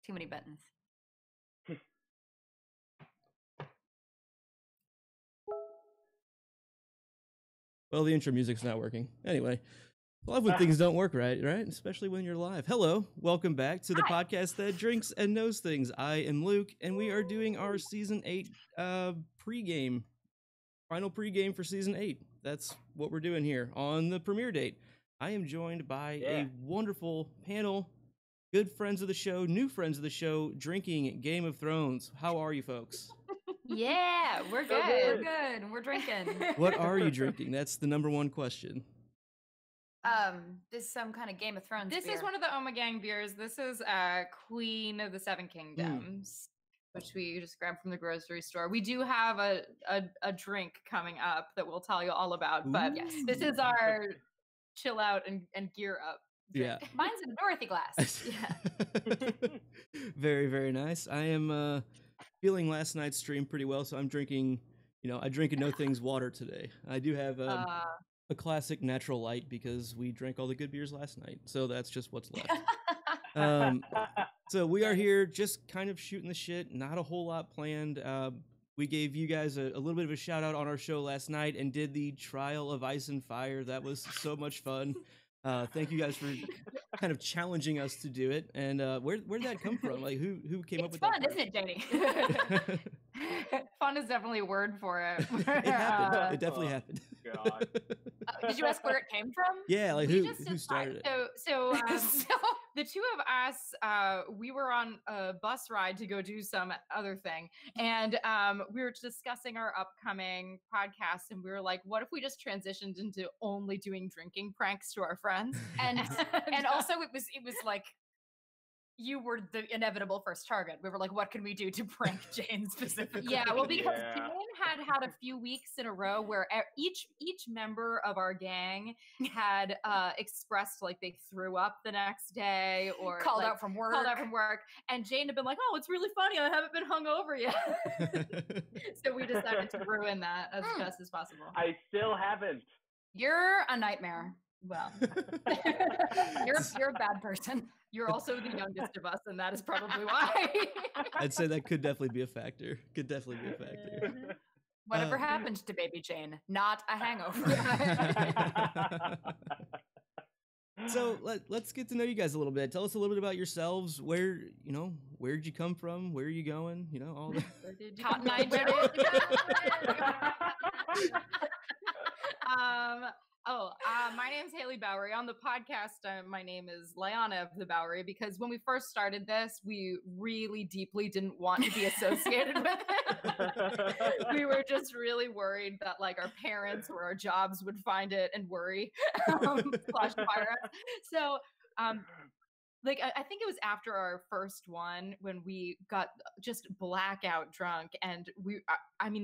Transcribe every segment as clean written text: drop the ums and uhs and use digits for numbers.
Too many buttons. Well, the intro music's not working. Anyway, I love when things don't work right? Especially when you're live. Hello, welcome back to the podcast that drinks and knows things. I am Luke, and we are doing our Season 8 pregame. Final pregame for Season 8. That's what we're doing here on the premiere date. I am joined by a wonderful panel, good friends of the show, new friends of the show, drinking Game of Thrones. How are you folks? Yeah, we're good. We're good. We're drinking. What are you drinking? That's the number one question. This is some kind of Game of Thrones This beer. is one of the Omegang beers. This is Queen of the Seven Kingdoms, which we just grabbed from the grocery store. We do have a drink coming up that we'll tell you all about, but yes, this is our chill out and gear up drink. Yeah. Mine's in a Dorothy glass. Yeah. Very, very nice. I am feeling last night's stream pretty well, so I'm drinking, I drink a No Things water today. I do have a classic natural light because we drank all the good beers last night, so that's just what's left. So we are here just kind of shooting the shit, not a whole lot planned. We gave you guys a little bit of a shout out on our show last night and did the Trial of Ice and Fire. That was so much fun. Thank you guys for kind of challenging us to do it. And where'd that come from? Like who came up with that? It's fun, isn't it, Janie? Fun is definitely a word for it. It happened. It definitely happened. God. Did you ask where it came from? Yeah, like who started it? So the two of us, we were on a bus ride to go do some other thing, and we were discussing our upcoming podcast, and we were like, what if we just transitioned into only doing drinking pranks to our friends? And also it was like you were the inevitable first target. We were like, what can we do to prank Jane specifically? Yeah, well, because Jane had a few weeks in a row where each member of our gang had expressed like they threw up the next day or called out from work. And Jane had been like, oh, it's really funny. I haven't been hungover yet. So we decided to ruin that as best as possible. I still haven't. You're a nightmare. Well, you're a bad person. You're also the youngest of us, and that is probably why. I'd say that could definitely be a factor. Whatever happened to baby Jane? Not a hangover. So let's get to know you guys a little bit. Tell us a little bit about yourselves. Where'd you come from? Where are you going? All that. Where did you Cotton come Eye. My name's Haley Bowery. On the podcast, my name is Liana of the Bowery, because when we first started this, we really deeply didn't want to be associated with it. We were just really worried that like our parents or our jobs would find it and worry / fire us. So I think it was after our first one when we got just blackout drunk, and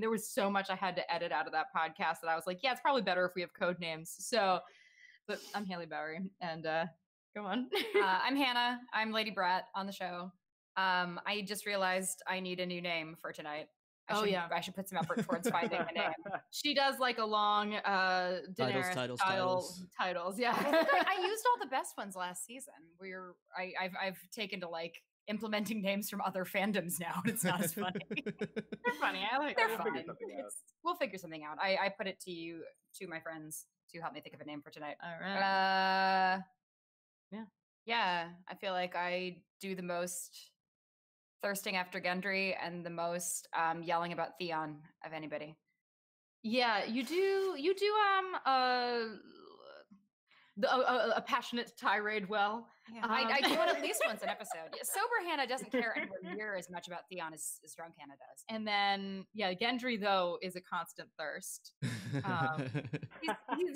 there was so much I had to edit out of that podcast that I was like, yeah, it's probably better if we have code names. So, but I'm Haley Bowery, and go on. I'm Hannah. I'm Lady Brat on the show. I just realized I need a new name for tonight. I should put some effort towards finding a name. She does like a long Daenerys titles. Yeah. I used all the best ones last season. I've taken to like implementing names from other fandoms now, and it's not as funny. They're funny. I like. They're fun. We'll figure something out. I put it to my friends to help me think of a name for tonight. All right. Yeah. I feel like I do the most thirsting after Gendry and the most yelling about Theon of anybody. Yeah, you do a passionate tirade well. Yeah. I do it at least once an episode. Sober Hannah doesn't care anywhere near as much about Theon as drunk Hannah does. And then, Gendry, though, is a constant thirst.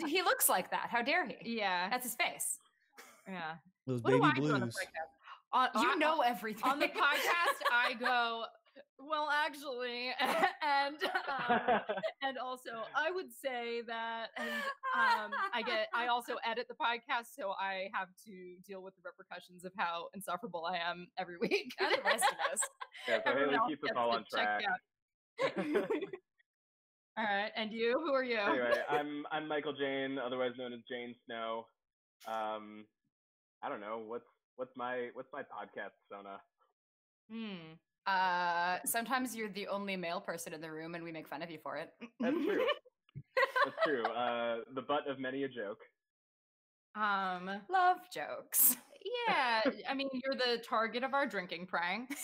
He looks like that. How dare he? Yeah. That's his face. Yeah. Those what baby do I blues. do on the podcast? You know everything. On the podcast, I go, well, actually, and also, I would say that, and I also edit the podcast, so I have to deal with the repercussions of how insufferable I am every week. And the rest of us. Yeah, so Haley keeps us all on track. All right, and you? Who are you? Anyway, I'm Michael Jane, otherwise known as Jane Snow. I don't know what's my podcast persona. Sometimes you're the only male person in the room, and we make fun of you for it. That's true. That's true. The butt of many a joke. Love jokes. Yeah, I mean, you're the target of our drinking pranks.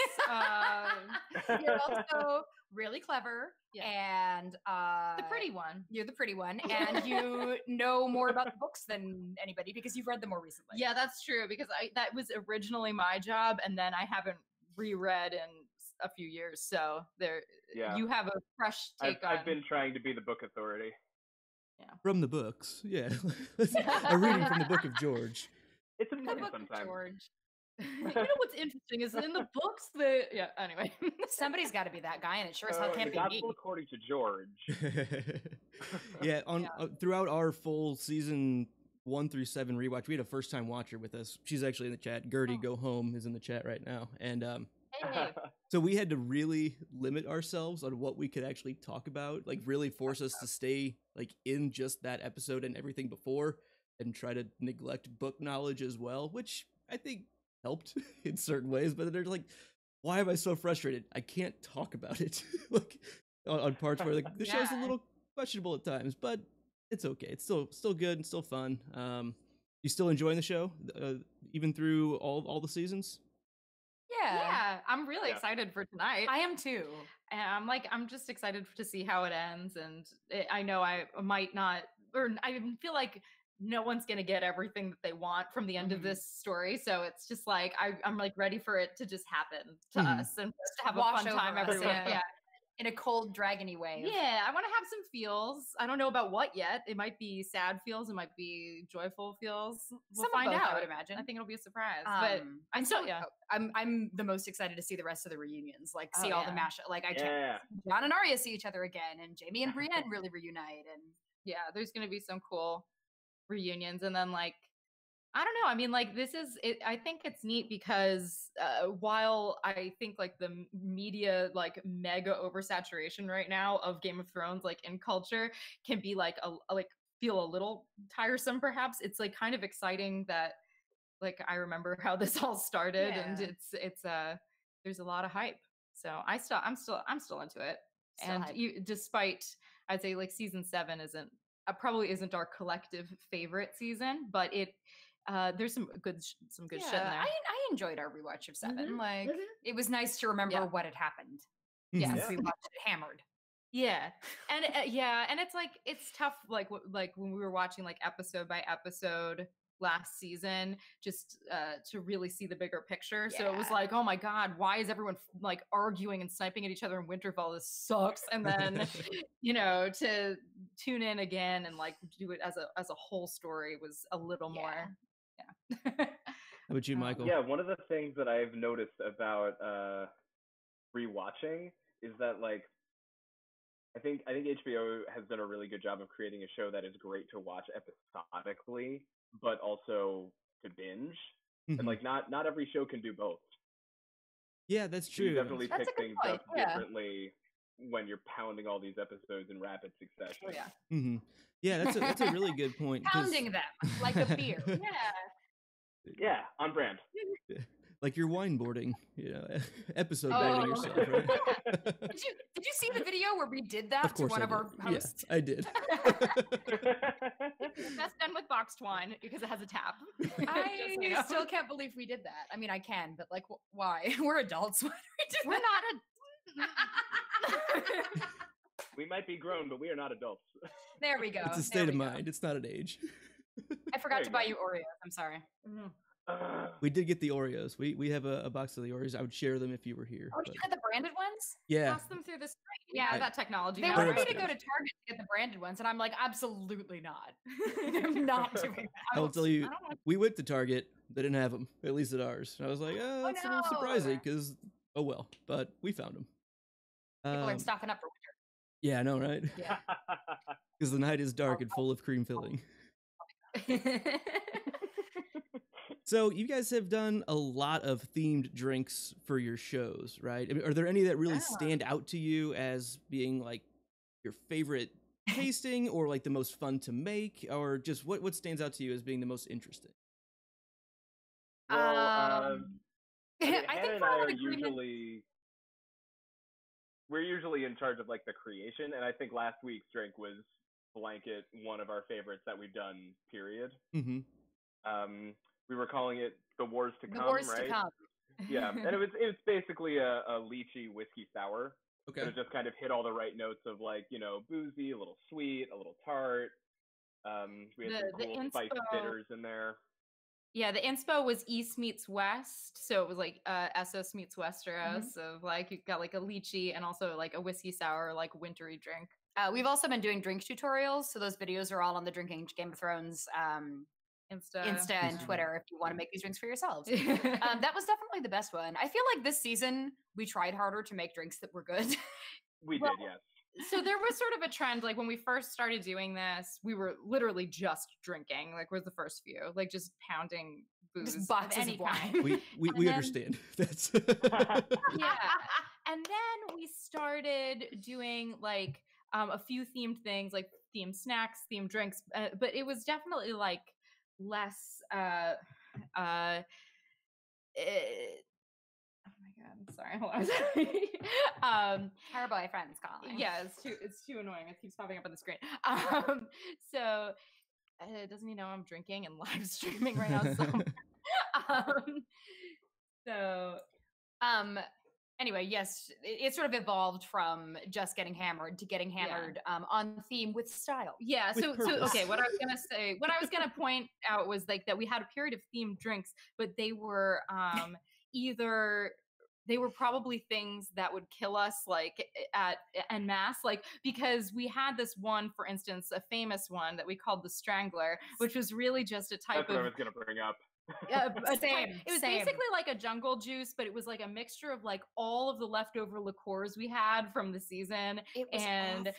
You're also really clever, and the pretty one. You're the pretty one, and you know more about the books than anybody because you've read them more recently. Yeah, that's true, because that was originally my job, and then I haven't reread in a few years, so you have a fresh take on. I've been trying to be the book authority. Yeah. From the books, yeah. A reading from the Book of George. It's important sometimes. George. You know what's interesting is in the books anyway. Somebody's got to be that guy, and it sure as hell can't the be me. Gospel according to George. Yeah, throughout our full season 1 through 7 rewatch, we had a first time watcher with us. She's actually in the chat. Gertie Go Home is in the chat right now, and hey. So we had to really limit ourselves on what we could actually talk about, like really force us to stay like in just that episode and everything before, and try to neglect book knowledge as well, which I think helped in certain ways. But they're like, why am I so frustrated? I can't talk about it like on parts where like the show's a little questionable at times, but it's okay. It's still good and still fun. You still enjoying the show even through all the seasons? Yeah, I'm really excited for tonight. I am too. And I'm just excited to see how it ends. And I know I might not, or I feel like no one's going to get everything that they want from the end of this story. So it's just like, I'm like ready for it to just happen to us and just to have a fun time everyone. Yeah. In a cold, dragony way. Yeah, I want to have some feels. I don't know about what yet. It might be sad feels. It might be joyful feels. We'll find out. I would imagine. I think it'll be a surprise. But I'm still, I'm the most excited to see the rest of the reunions. Like see all the mashup. Like Jon and Arya see each other again, and Jaime and Brienne really reunite. And there's gonna be some cool reunions. And then I don't know. I mean, this is it. I think it's neat because while I think the media mega oversaturation right now of Game of Thrones in culture can be feel a little tiresome perhaps, it's kind of exciting that I remember how this all started and it's there's a lot of hype. So I'm still into it. Despite I'd say season 7 probably isn't our collective favorite season, but there's some good shit in there. I enjoyed our rewatch of 7. It was nice to remember what had happened. We watched it hammered. Yeah, and and it's tough. When we were watching episode by episode last season, just to really see the bigger picture. So it was oh my god, why is everyone arguing and sniping at each other in Winterfell? This sucks. And then to tune in again and do it as a whole story was a little more. How about you, Michael? Yeah, one of the things that I've noticed about rewatching is that I think HBO has done a really good job of creating a show that is great to watch episodically, but also to binge. And not every show can do both. Yeah, that's true. You definitely pick things up differently when you're pounding all these episodes in rapid succession. Yeah, that's a really good point. Pounding them like a beer. Yeah, on brand. like you're wine boarding, episode boarding yourself, right? Did you see the video where we did that to one of our hosts? Yeah, I did. It's best done with boxed wine because it has a tap. I still can't believe we did that. I mean, I can, but like, why? We're adults. Why We're not We might be grown, but we are not adults. There we go. It's a state of mind. It's not an age. I forgot to buy you Oreos. I'm sorry. We did get the Oreos. We have a box of the Oreos. I would share them if you were here. Oh, you had the branded ones? Yeah. Pass them through the screen. Yeah, that technology. They wanted me to go to Target to get the branded ones, and I'm like, absolutely not. I'm not doing that. I will tell you, we went to Target. They didn't have them, at least at ours. And I was like, that's a little surprising because, oh well. But we found them. People are stocking up for winter. Yeah, I know, right? Yeah. Because the night is dark and full of cream filling. So you guys have done a lot of themed drinks for your shows, right? I mean, are there any that really stand out to you as being like your favorite tasting or like the most fun to make, or just what stands out to you as being the most interesting? Well, I Hannah think and I are we're usually in charge of like the creation, and I think last week's drink was blanket one of our favorites that we've done, period. Mm-hmm. We were calling it The Wars to Come, The Wars right? to Come. Yeah, and it was basically a lychee whiskey sour. Okay. It just kind of hit all the right notes of like, boozy, a little sweet, a little tart. We had some cool spiced bitters in there. Yeah, the inspo was East meets West, so it was like Essos meets Westeros. So like you got like a lychee and also like a whiskey sour, like wintry drink. We've also been doing drink tutorials, so those videos are all on the Drinking Game of Thrones Insta and Twitter if you want to make these drinks for yourselves. That was definitely the best one. I feel like this season we tried harder to make drinks that were good. We did, yes. So there was sort of a trend, like when we first started doing this, we were literally just drinking, like was the first few, like just pounding booze, just boxes of wine. We understand. That's yeah. And then we started doing like a few themed things, like themed snacks, themed drinks, but it was definitely like less oh my god, I'm sorry, hold on. Her boyfriend's calling. Yeah, it's too annoying. It keeps popping up on the screen. So doesn't he know I'm drinking and live streaming right now? Anyway, yes, it sort of evolved from just getting hammered to getting hammered on theme with style. Yeah. So okay, what I was gonna point out was like that we had a period of themed drinks, but they were either they were probably things that would kill us like en masse, like because we had this one, for instance, a famous one that we called the Strangler, which was really just a type That's what I was gonna bring up. It was basically like a jungle juice, but it was like a mixture of like all of the leftover liqueurs we had from the season and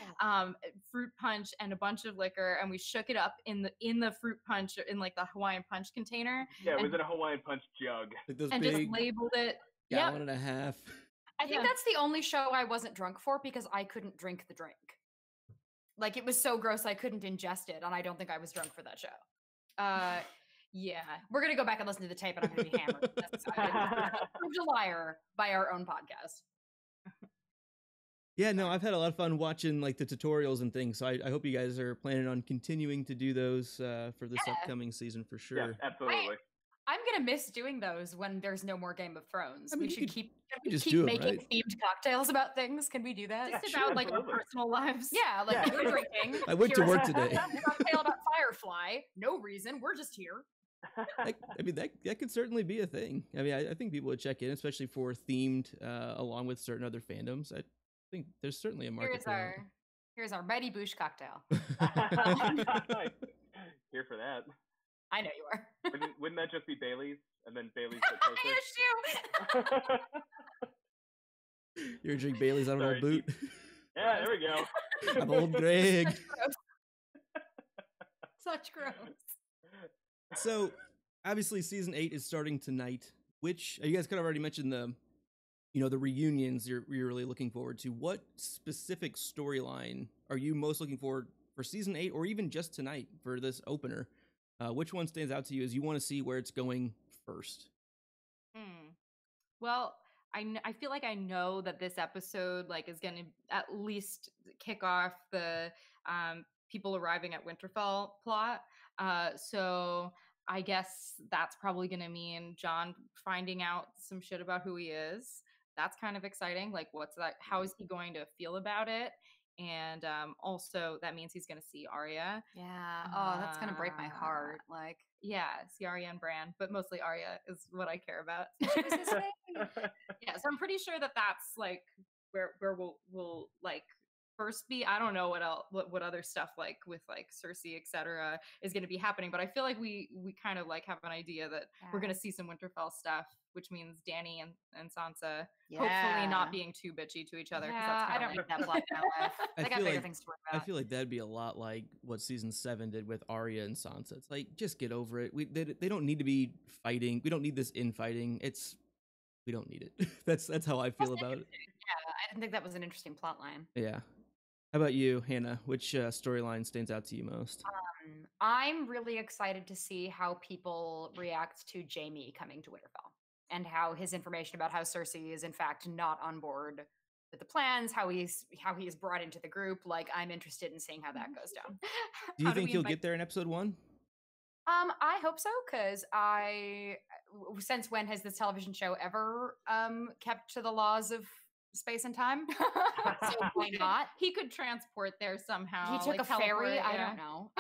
fruit punch and a bunch of liquor, and we shook it up in the fruit punch in like the Hawaiian punch container. Yeah, it was in a Hawaiian punch jug. Like and just labeled it. Gallon and a half. I think that's the only show I wasn't drunk for because I couldn't drink the drink. Like it was so gross I couldn't ingest it, and I don't think I was drunk for that show. Yeah, we're gonna go back and listen to the tape, and I'm gonna be hammered. Proved a liar by our own podcast. Yeah, no, I've had a lot of fun watching like the tutorials and things. So I hope you guys are planning on continuing to do those for this upcoming season for sure. Yeah, absolutely. I'm gonna miss doing those when there's no more Game of Thrones. I mean, we should keep making themed cocktails about things. Can we do that? Just about like our personal lives. Yeah, like we're drinking. I went to work today. Cocktail about Firefly. No reason. We're just here. I mean, that could certainly be a thing. I mean, I think people would check in, especially for themed, along with certain other fandoms. I think there's certainly a market for that. Here's our Mighty Boosh cocktail. Here for that. I know you are. Wouldn't that just be Bailey's? And then Bailey's You're drink Bailey's on an old boot? Yeah, there we go. I'm old Greg. Such gross. So, obviously, season 8 is starting tonight. Which you guys kind of already mentioned the reunions you're really looking forward to. What specific storyline are you most looking forward for season 8, or even just tonight for this opener? Which one stands out to you as you want to see where it's going first? Well, I feel like I know that this episode like is going to at least kick off the people arriving at Winterfell plot. So I guess that's probably going to mean John finding out some shit about who he is. That's kind of exciting. Like, what's that? How is he going to feel about it? And also, that means he's going to see Arya. Yeah. Oh, that's gonna break my heart. Like, Yeah, see Arya and Bran, but mostly Arya is what I care about. who's his name? Yeah, so I'm pretty sure that that's like where we'll like first be. I don't know what else, what other stuff like with like Cersei, etc. is going to be happening, but I feel like we kind of like have an idea that we're going to see some Winterfell stuff, which means Dany and Sansa hopefully not being too bitchy to each other. Yeah, I don't need that plot in my life. They got bigger things to worry I about. feel like that'd be a lot like what season 7 did with Arya and Sansa. It's like, just get over it. They don't need to be fighting. We don't need this infighting. We don't need it. That's how I feel about it. Yeah, I didn't think that was an interesting plot line. Yeah. How about you, Hannah? Which storyline stands out to you most? I'm really excited to see how people react to Jaime coming to Winterfell and how his information about how Cersei is in fact not on board with the plans, how he is brought into the group. Like, I'm interested in seeing how that goes down. Do you think he'll get there in episode 1? I hope so, because since when has this television show ever kept to the laws of space and time? So why not? He could transport there somehow. He took like a ferry. teleport, I don't know.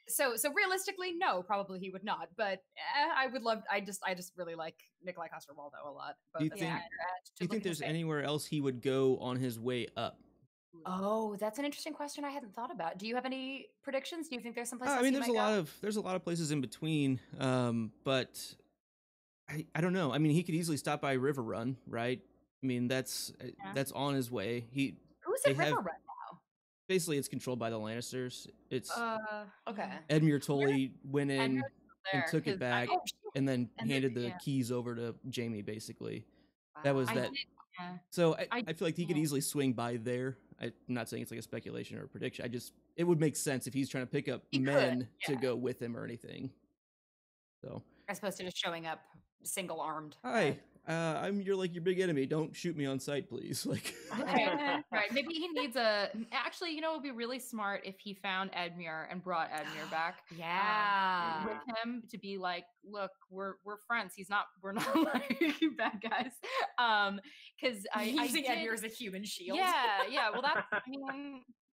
So realistically, no, probably he would not. But I would love. I just really like Nikolai Coster-Waldau a lot. Do you think there's anywhere else he would go on his way up? Oh, that's an interesting question I hadn't thought about. Do you have any predictions? Do you think there's some place? I mean, there's a lot of places in between, but I don't know. I mean, he could easily stop by River Run, right? I mean, that's on his way. Who's at River Run now? Basically, it's controlled by the Lannisters. It's okay. Edmure Tully went in and took it back, and then handed the keys over to Jaime. Basically, that was that. So I feel like he could easily swing by there. I'm not saying it's like a speculation or a prediction. It would make sense if he's trying to pick up men to go with him or anything. So as opposed to just showing up single armed. Hi, you're like your big enemy. Don't shoot me on sight, please. Like, right. Maybe he needs actually, you know, it would be really smart if he found Edmure and brought Edmure back. Yeah. With him to be like, look, we're friends. We're not like bad guys. Because I see Edmure as a human shield. Yeah. Well,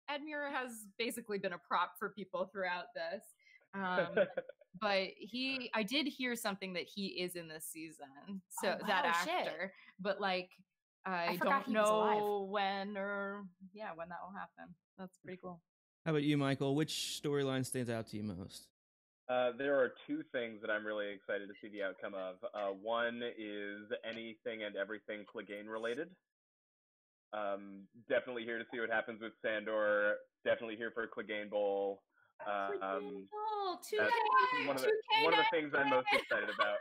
Edmure has basically been a prop for people throughout this. But I did hear something that he is in this season. So that actor, but like, I don't know when that will happen. That's pretty cool. How about you, Michael? Which storyline stands out to you most? There are two things that I'm really excited to see the outcome of. One is anything and everything Clegane related. Definitely here to see what happens with Sandor. Definitely here for Clegane Bowl. One of the things I'm most excited about.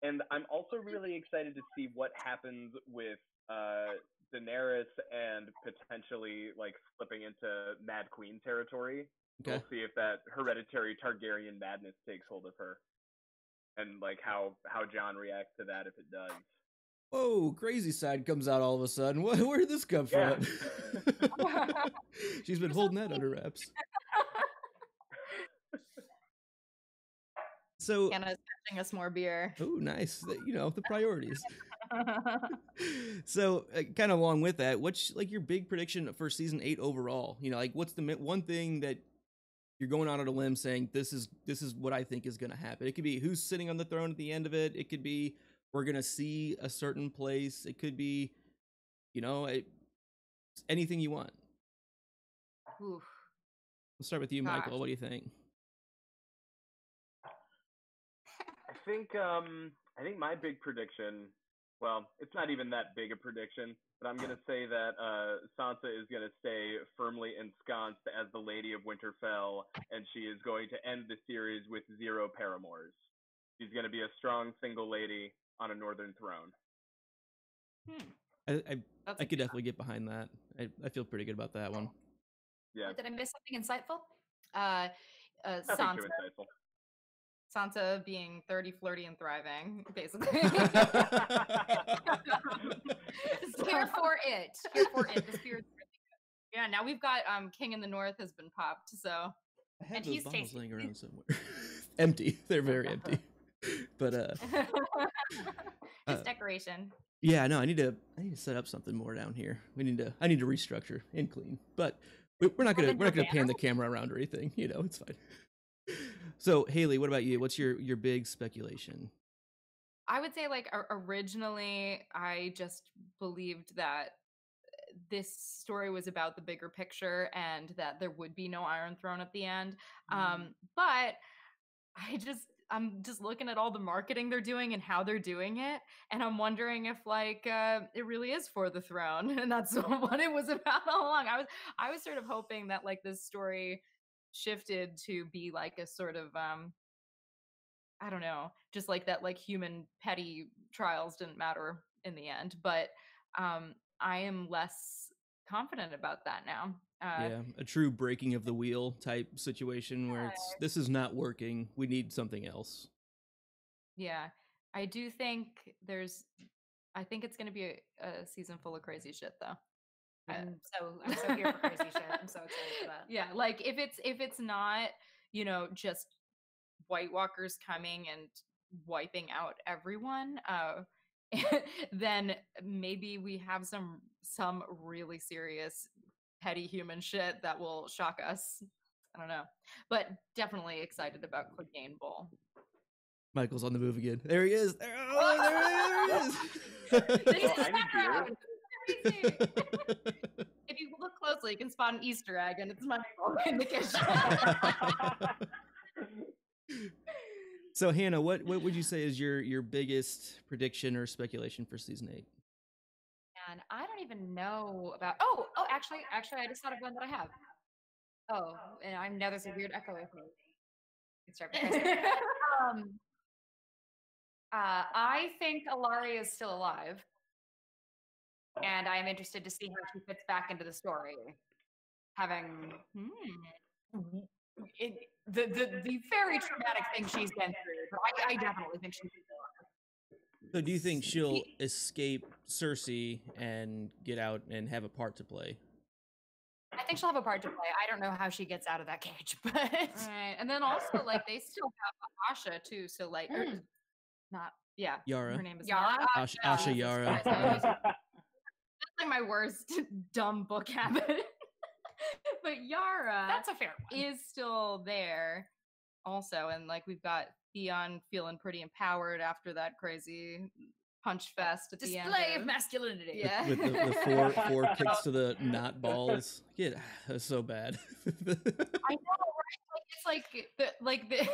And I'm also really excited to see what happens with Daenerys and potentially like slipping into Mad Queen territory. Okay. We'll see if that hereditary Targaryen madness takes hold of her, and like how Jon reacts to that if it does. Whoa, crazy side comes out all of a sudden. Where did this come from? She's been holding that under wraps. So Anna's fetching us more beer. Oh, nice. You know, the priorities. So kind of along with that, what's like your big prediction for season 8 overall? You know, like what's the one thing that you're going out on a limb saying this is what I think is going to happen? It could be who's sitting on the throne at the end of it. It could be we're going to see a certain place. It could be, you know, anything you want. Oof. We'll start with you, Michael. What do you think? I think my big prediction, well, it's not even that big a prediction, but I'm going to say that Sansa is going to stay firmly ensconced as the Lady of Winterfell, and she is going to end the series with 0 paramours. She's going to be a strong single lady on a northern throne. I could definitely get behind that. I feel pretty good about that one. Yeah. Did I miss something insightful? Nothing too insightful. Sansa being 30, flirty, and thriving, basically. Here for it. Here for it. The spirit's really good. Yeah, now we've got King in the North has been popped, so. I have And those he's bottles tasty. laying around somewhere. Empty. They're very empty. But Just decoration. yeah, no, I need to set up something more down here. I need to restructure and clean. But we're not gonna pan the camera around or anything. You know, it's fine. So Haley, what about you? What's your big speculation? I would say, like, originally, I just believed that this story was about the bigger picture and that there would be no Iron Throne at the end. But I'm just looking at all the marketing they're doing and how they're doing it, and I'm wondering if it really is for the throne, and that's what it was about all along. I was sort of hoping that like this story shifted to be like a sort of I don't know, just like that, like human petty trials didn't matter in the end. But I am less confident about that now. Yeah, a true breaking of the wheel type situation where this is not working. We need something else. Yeah, I do think I think it's going to be a season full of crazy shit, though. I'm so here for crazy shit. I'm so excited for that. Yeah, like if it's not, just White Walkers coming and wiping out everyone, then maybe we have some really serious petty human shit that will shock us. I don't know, but definitely excited about Clegane Bowl. Michael's on the move again. There he is. There he is. If you look closely, you can spot an Easter egg, and it's Michael in the kitchen. So Hannah, what would you say is your biggest prediction or speculation for season 8? And I don't even know about. Actually, I just thought of one that I have. Oh, and I know there's a weird echo with me. It's I think Alaria is still alive, and I am interested to see how she fits back into the story, having the very traumatic thing she's been through. But I definitely think she's still alive. So do you think she'll escape Cersei and get out and have a part to play? I think she'll have a part to play. I don't know how she gets out of that cage, but right. And then also like they still have Asha too, so like Yara. Her name is Yara. Asha Yara. That's like my worst dumb book habit. But Yara, that's a fair one, is still there also, and like we've got Theon feeling pretty empowered after that crazy punch fest at the end. Display of masculinity. Yeah. With the four kicks to the knot balls. Yeah, that's so bad. I know, right?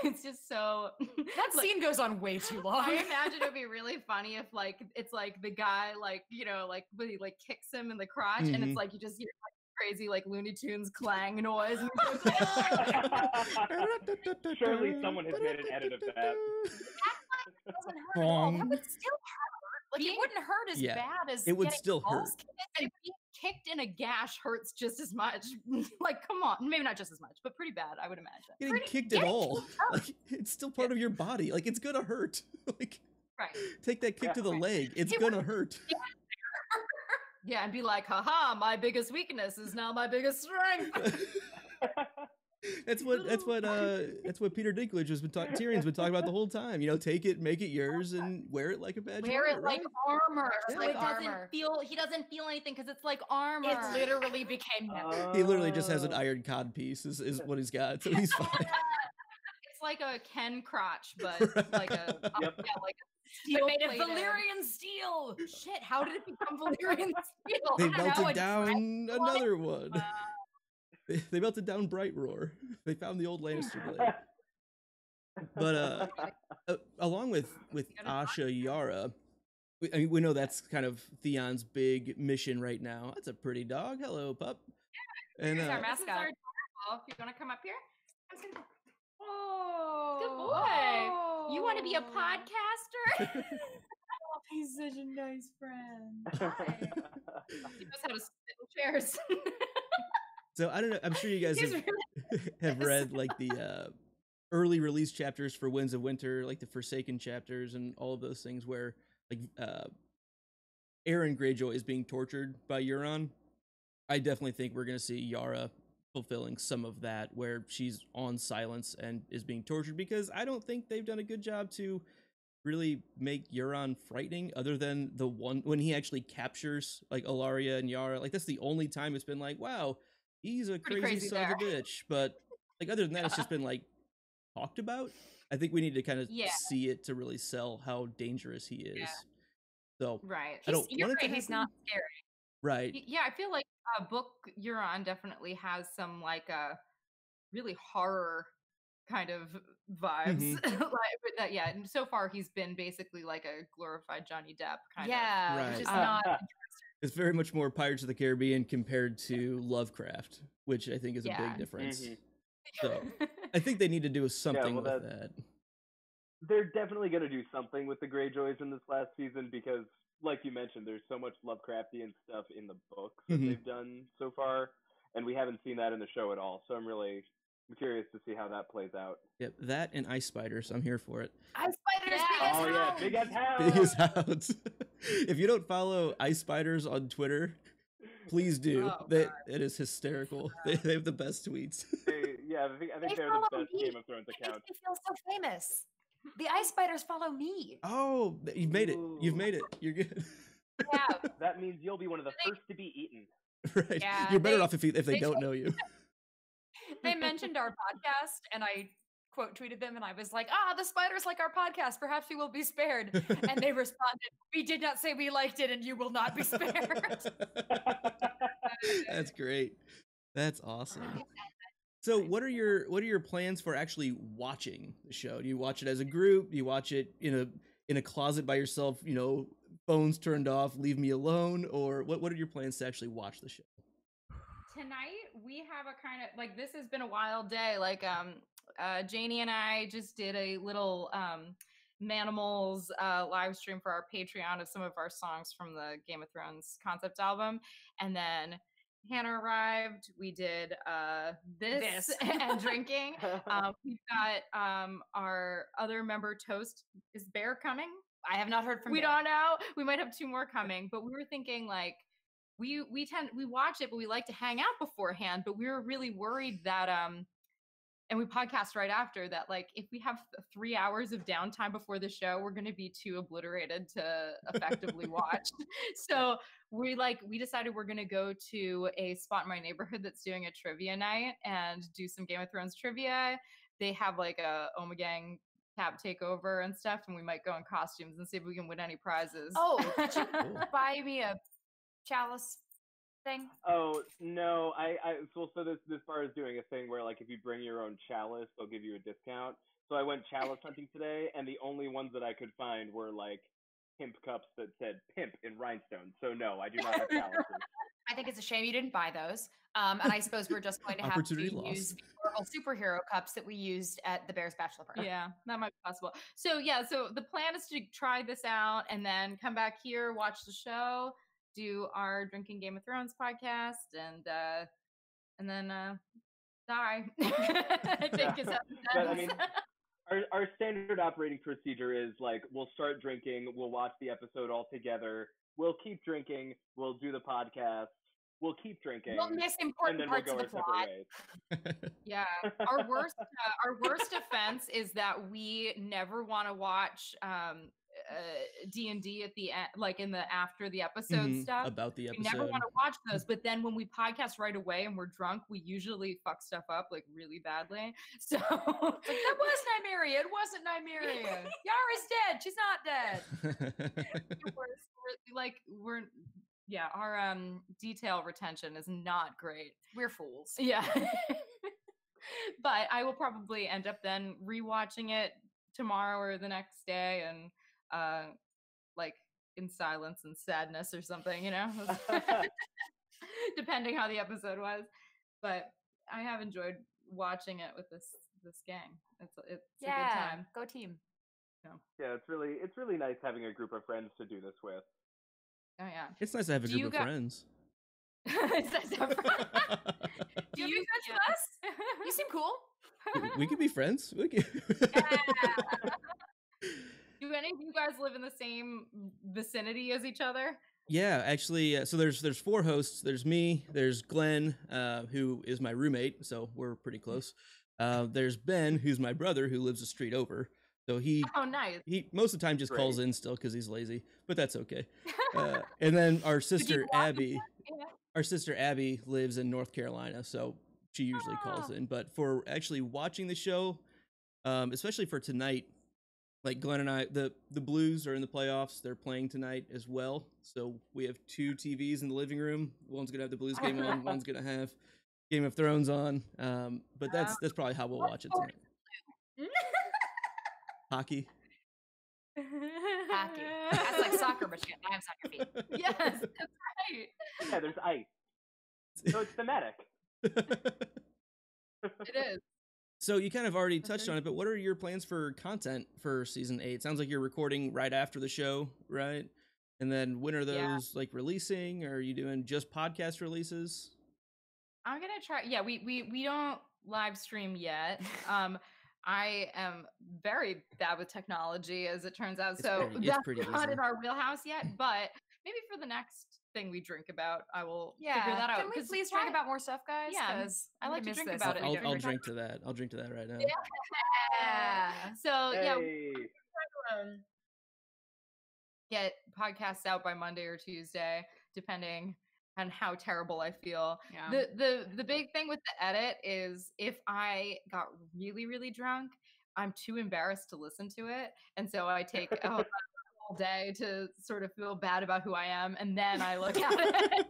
It's just so that scene goes on way too long. I imagine it would be really funny if like it's like the guy like when he like kicks him in the crotch and it's like you just hear like crazy like Looney Tunes clang noise. And surely someone has made an edit of that. It doesn't hurt at all. That would still hurt. Like it wouldn't hurt as bad as it would still hurt. And being kicked in a gash hurts just as much. Like, come on, maybe not just as much, but pretty bad, I would imagine. Getting kicked at all, like it's still part of your body. Like it's gonna hurt. Like, right? Take that kick to the leg. It's gonna hurt. Yeah, and be like, haha, my biggest weakness is now my biggest strength. That's what Peter Dinklage has been talking. Tyrion's been talking about the whole time. Take it, make it yours, and wear it like a badge. Wear it like armor. Yeah. So he doesn't feel anything because it's like armor. It literally became He literally just has an iron cod piece is what he's got, so he's fine. It's like a Ken crotch, but like a like a steel made of Valyrian steel. Shit, how did it become Valyrian steel? They melted down another one. They melted down Bright Roar. They found the old Lannister blade. But along with Asha Yara, we know that's kind of Theon's big mission right now. That's a pretty dog. Hello, pup. And our mascot. If you want to come up here? Oh, good boy. Oh. You want to be a podcaster? He's such a nice friend. Hi. He knows how to sit in chairs. So I don't know. I'm sure you guys have read like early release chapters for Winds of Winter, like the Forsaken chapters and all of those things where like Aaron Greyjoy is being tortured by Euron, I definitely think we're going to see Yara fulfilling some of that where she's on silence and is being tortured, because I don't think they've done a good job to really make Euron frightening, other than the one when he actually captures like Ilaria and Yara. Like that's the only time it's been like, wow, he's a crazy son of a bitch. But like other than that, it's just been like talked about. I think we need to kind of see it to really sell how dangerous he is. So right, I don't want it to he's not scary. Right. Yeah, I feel like book Euron definitely has some like a really horror kind of vibes. Like, yeah, and so far he's been basically like a glorified Johnny Depp kind of. Yeah, right. Which is not. It's very much more Pirates of the Caribbean compared to Lovecraft, which I think is a big difference. So I think they need to do something with that. They're definitely going to do something with the Greyjoys in this last season because, like you mentioned, there's so much Lovecraftian stuff in the books that they've done so far, and we haven't seen that in the show at all. So I'm curious to see how that plays out. Yep, that and ice spiders. I'm here for it. Ice spiders, big as hounds. Big as hounds. If you don't follow ice spiders on Twitter, please do. It is hysterical. They have the best tweets. I think they're the best Game of Thrones account. They feel so famous. The ice spiders follow me. Oh, you've made it. You've made it. You're good. Yeah. That means you'll be one of the first to be eaten. Right. Yeah, you're better off if they don't know you. They mentioned our podcast, and I quote tweeted them, and I was like, the spiders like our podcast. Perhaps we will be spared. And they responded, we did not say we liked it, and you will not be spared. That's great. That's awesome. So what are your plans for actually watching the show? Do you watch it as a group? Do you watch it in a closet by yourself, phones turned off, leave me alone? Or what are your plans to actually watch the show? Tonight we have a kind of like, this has been a wild day. Like Janie and I just did a little Manimals live stream for our Patreon of some of our songs from the Game of Thrones concept album, and then Hannah arrived. We did this and drinking. We've got our other member Toast. Is Bear coming? I have not heard from. We don't know. We might have 2 more coming, but we were thinking like we watch it, but we like to hang out beforehand. But we were really worried that and we podcast right after that. Like if we have 3 hours of downtime before the show, we're going to be too obliterated to effectively watch. So we decided we're going to go to a spot in my neighborhood that's doing a trivia night and do some Game of Thrones trivia. They have like a Omegang tap takeover and stuff, and we might go in costumes and see if we can win any prizes. Oh, did you buy me a chalice thing? Oh no, so this bar is doing a thing where like if you bring your own chalice, they'll give you a discount. So I went chalice hunting today, and the only ones that I could find were like pimp cups that said pimp in rhinestones. So no, I do not have chalices. I think it's a shame you didn't buy those. And I suppose we're just going to have to use the Oracle superhero cups that we used at the Bears Bachelor Party. Yeah, that might be possible. So so the plan is to try this out and then come back here, watch the show, do our Drinking Game of Thrones podcast, and then die. I think is how I mean, our standard operating procedure is like we'll start drinking, we'll watch the episode all together, we'll keep drinking, we'll do the podcast, we'll keep drinking, we'll miss important and then parts we'll go of the our plot. separate ways. Yeah, our worst offense is that we never want to watch D&D at the end, like in the after the episode stuff about the episode. We never want to watch those, but then when we podcast right away and we're drunk, we usually fuck stuff up like really badly. So that was Nymeria. It wasn't Nymeria. Yara's dead. She's not dead. Our detail retention is not great. We're fools. Yeah. But I will probably end up then rewatching it tomorrow or the next day, and like in silence and sadness or something, depending how the episode was. But I have enjoyed watching it with this gang. It's a good time. Go team. Yeah, it's really nice having a group of friends to do this with. Oh yeah, it's nice to have a group of friends. It's nice to have friends. Do you friends with us? You seem cool. We could be friends. We could. Do any of you guys live in the same vicinity as each other? Yeah, actually, so there's 4 hosts. There's me. There's Glenn, who is my roommate, so we're pretty close. There's Ben, who's my brother, who lives a street over. So he nice. He most of the time just calls Great. in still because he's lazy, but that's okay. And then our sister Abby, our sister Abby lives in North Carolina, so she usually calls in. But for actually watching the show, especially for tonight, like Glenn and I, the Blues are in the playoffs. They're playing tonight as well, so we have 2 TVs in the living room. One's gonna have the Blues game on. One's gonna have Game of Thrones on. But that's probably how we'll watch it tonight. Hockey. Hockey. That's like soccer, but I have soccer feet. Yes, that's right. Yeah, there's ice. So it's thematic. It is. So you kind of already touched on it, but what are your plans for content for season 8? Sounds like you're recording right after the show, right? And then when are those like releasing? Or are you doing just podcast releases? I'm gonna try. Yeah, we don't live stream yet. I am very bad with technology, as it turns out. That's pretty not easy. in our wheelhouse yet. But maybe for the next thing we drink about, I will figure that out. Can we please drink about more stuff, guys? Yeah, because I like to drink about it. I'll drink to that. I'll drink to that right now. Yeah. So Hey. get podcasts out by Monday or Tuesday, depending on how terrible I feel. Yeah. The big thing with the edit is if I got really, really drunk, I'm too embarrassed to listen to it. And so I take a whole day to sort of feel bad about who I am, and then I look at it.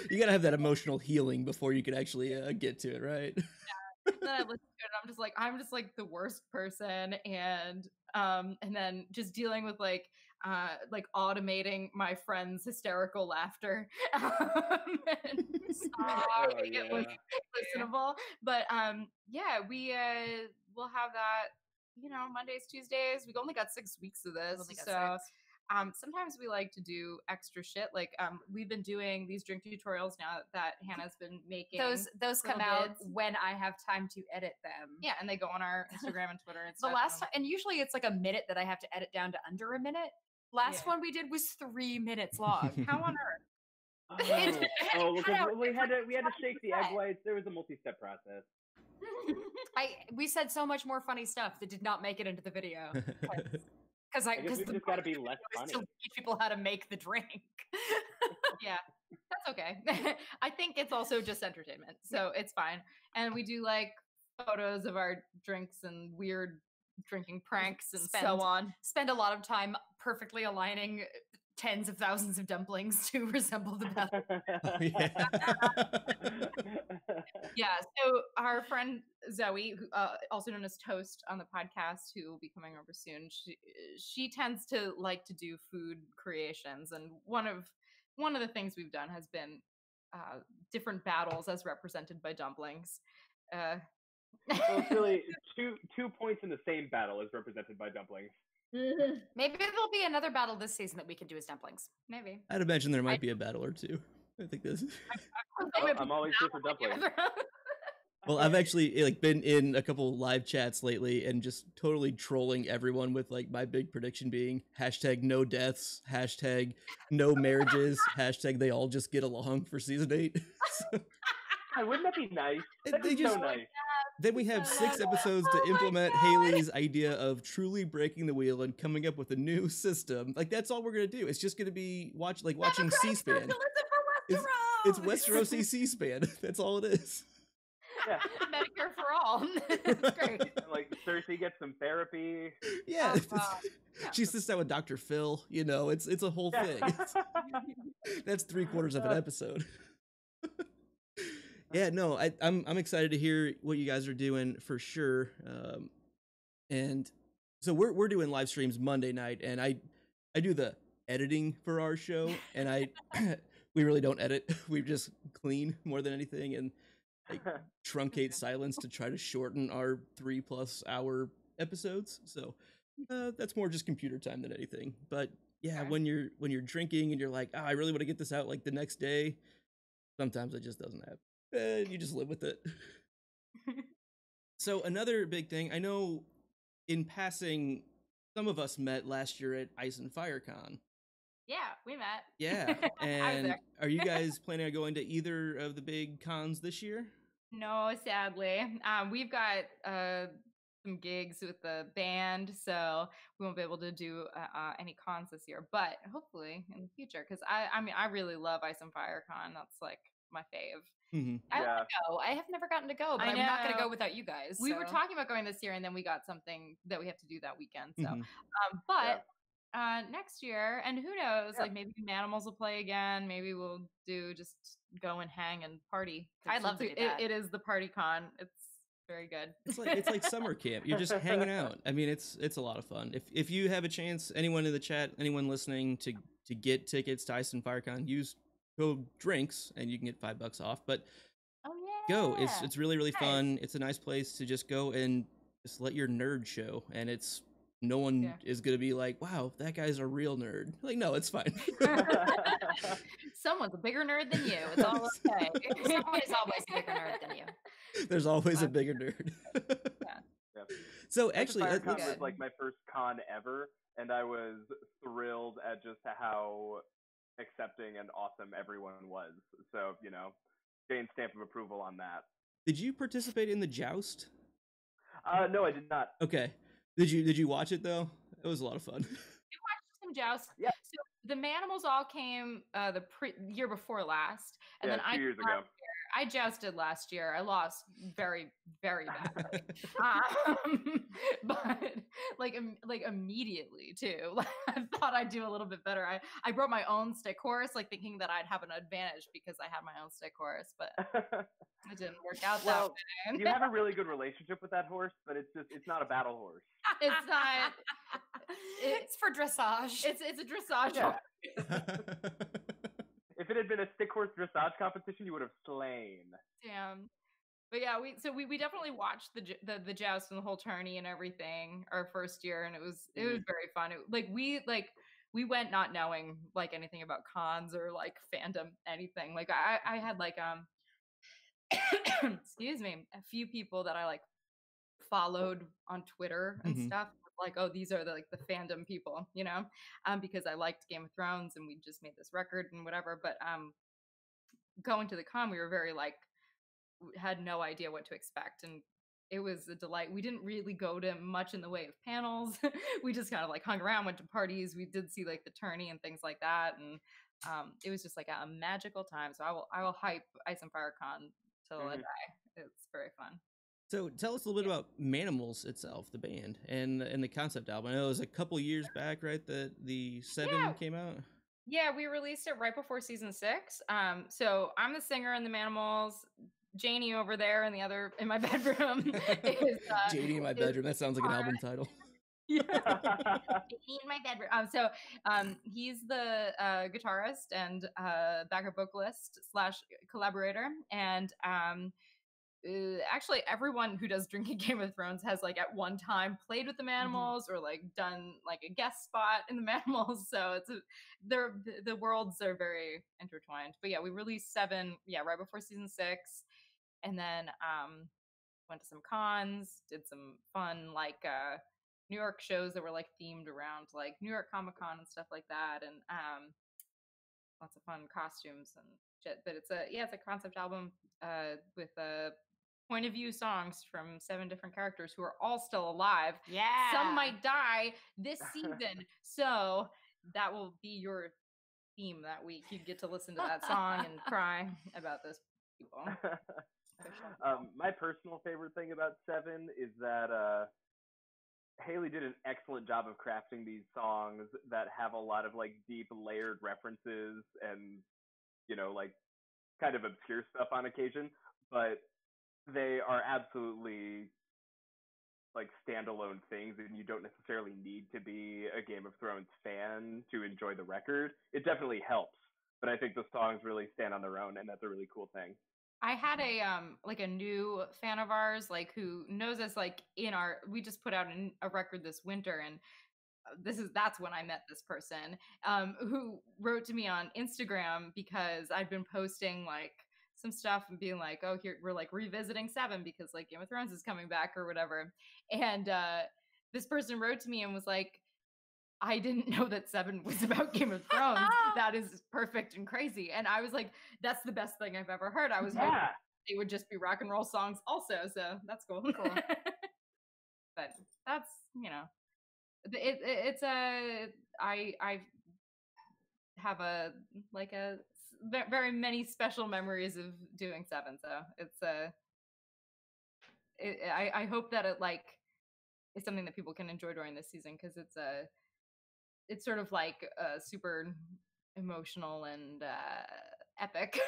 You gotta have that emotional healing before you can actually get to it, right? Yeah. Then I listen to it, and I'm just like the worst person, and then just dealing with like automating my friend's hysterical laughter. Sorry, it was listenable, but yeah, we will have that. Mondays, Tuesdays. We've only got 6 weeks of this, so. Sometimes we like to do extra shit. Like we've been doing these drink tutorials now that Hannah's been making. Those come out when I have time to edit them. Yeah, and they go on our Instagram and Twitter and The stuff. last time, and usually it's like a minute that I have to edit down to under a minute. Last one we did was 3 minutes long. How on earth? Because we had to shake the egg whites. There was a multi-step process. We said so much more funny stuff that did not make it into the video. Because we just got to be less funny. To teach people how to make the drink. Yeah, that's okay. I think it's also just entertainment, so it's fine. And we do like photos of our drinks and weird drinking pranks and so on. Spend a lot of time perfectly aligning tens of thousands of dumplings to resemble the bell. Yeah, so our friend Zoe, who, also known as Toast on the podcast, who will be coming over soon, she tends to like to do food creations, and one of the things we've done has been different battles as represented by dumplings. So it's really 2 points in the same battle as represented by dumplings. Maybe there'll be another battle this season that we can do as dumplings. Maybe. I'd imagine there might be a battle or two. I think this. I'm always here for dumplings. Well, I've actually been in a couple live chats lately and just totally trolling everyone with like my big prediction being #no deaths, #no marriages, #they all just get along for season 8. Wouldn't that be nice? That'd be so nice. Then we have 6 episodes to implement Haley's idea of truly breaking the wheel and coming up with a new system. Like that's all we're gonna do. It's just gonna be watching C-SPAN. It's Westerosi C-SPAN. That's all it is. Yeah. Medicare for all. It's great. Like Cersei gets some therapy. Yeah. She sits down with Dr. Phil. It's a whole thing. That's 3/4 of an episode. Yeah, no, I'm excited to hear what you guys are doing for sure. And so we're doing live streams Monday night, and I do the editing for our show, and we really don't edit. We just clean more than anything, and truncate silence to try to shorten our 3+ hour episodes. So that's more just computer time than anything. But yeah, when you're drinking and you're like, I really want to get this out like the next day, sometimes it just doesn't happen. You just live with it. So another big thing, I know in passing, some of us met last year at Ice and Fire Con. Yeah, we met. Yeah, I was and there. are you guys planning on going to either of the big cons this year? No, sadly. We've got some gigs with the band, so we won't be able to do any cons this year. But hopefully in the future, because I mean, I really love Ice and Fire Con. That's like my fave. Mm-hmm. I want to go. I have never gotten to go, but I I'm not going to know. go without you guys. We were so. talking about going this year, and then we got something that we have to do that weekend. So, Mm-hmm. but next year, and who knows, Yeah. like maybe Manimals will play again. Maybe we'll do just go and hang and party. I'd love to do that. It is the party con. It's very good. It's like summer camp. You're just hanging out. I mean, it's a lot of fun. If you have a chance, anyone in the chat, anyone listening, to get tickets to Ice and Fire Con, use code drinks and you can get $5 off. But Oh yeah, go. It's really Nice. fun. It's a nice place to just go and just let your nerd show, and it's no one is gonna be like, wow, that guy's a real nerd. Like, no, it's fine. Someone's a bigger nerd than you. It's all okay. Someone is always a bigger nerd than you. There's always a bigger nerd. Yeah. So Ice and actually, Fire Con good. was like my first con ever, and I was thrilled at just how accepting and awesome everyone was. So, Jane's stamp of approval on that. did you participate in the joust? No, I did not. Okay. Did you watch it though? It was a lot of fun. Some joust. Yeah. So the Manimals all came the year before last, and Yeah, then 2 years ago. I jousted last year. I lost very, very badly, but like immediately too. Like, I thought I'd do a little bit better. I brought my own stick horse, like thinking that I'd have an advantage because I had my own stick horse, but it didn't work out that way. You have a really good relationship with that horse, but it's not a battle horse. It's not. It's for dressage. It's a dressage. Yeah. horse. If it had been a stick horse dressage competition, you would have slain. Damn. But yeah, we definitely watched the joust and the whole tourney and everything our first year, and it was very fun. We went not knowing like anything about cons or like fandom anything. Like I had like excuse me, a few people that I like followed on Twitter and stuff. Like, oh, these are the fandom people, because I liked Game of Thrones and we just made this record and whatever. But going to the con, we were very like, had no idea what to expect, and it was a delight. We didn't really go to much in the way of panels. We just kind of like hung around, went to parties. We did see like the tourney and things like that, and it was just like a magical time. So I will hype Ice and Fire Con till I die. It's very fun. So tell us a little bit about Manimals itself, the band, and the concept album. I know it was a couple years back, right, that the 7 came out? Yeah, we released it right before season 6. So I'm the singer in the Manimals. Janie over there in my bedroom is Janie in my bedroom. That sounds like an album title. Yeah. In my bedroom. So he's the guitarist and backup vocalist / collaborator, and actually everyone who does Drinking Game of Thrones has like at one time played with the Manimals or like done like a guest spot in the Manimals. So it's the worlds are very intertwined. But yeah, we released 7 right before season 6, and then went to some cons, did some fun like New York shows that were like themed around like New York Comic Con and stuff like that, and lots of fun costumes and shit. But it's a concept album with point of view songs from 7 different characters who are all still alive. Yeah. Some might die this season, so that will be your theme that week. You get to listen to that song and cry about those people. My personal favorite thing about 7 is that Haley did an excellent job of crafting these songs that have a lot of like deep layered references and like kind of obscure stuff on occasion, but they are absolutely like standalone things, and you don't necessarily need to be a Game of Thrones fan to enjoy the record. It definitely helps, but I think the songs really stand on their own, and that's a really cool thing. I had a new fan of ours like who knows us like we just put out a record this winter, and that's when I met this person who wrote to me on Instagram because I'd been posting like some stuff and being like, oh, here we're like revisiting 7 because like Game of Thrones is coming back or whatever. And this person wrote to me and was like, I didn't know that 7 was about Game of Thrones. That is perfect and crazy. And I was like, that's the best thing I've ever heard. I was hoping they would just be rock and roll songs also. So that's cool. But that's, you know, it's I have very many special memories of doing 7. So it's I hope that it like is something that people can enjoy during this season because it's sort of like super emotional and epic.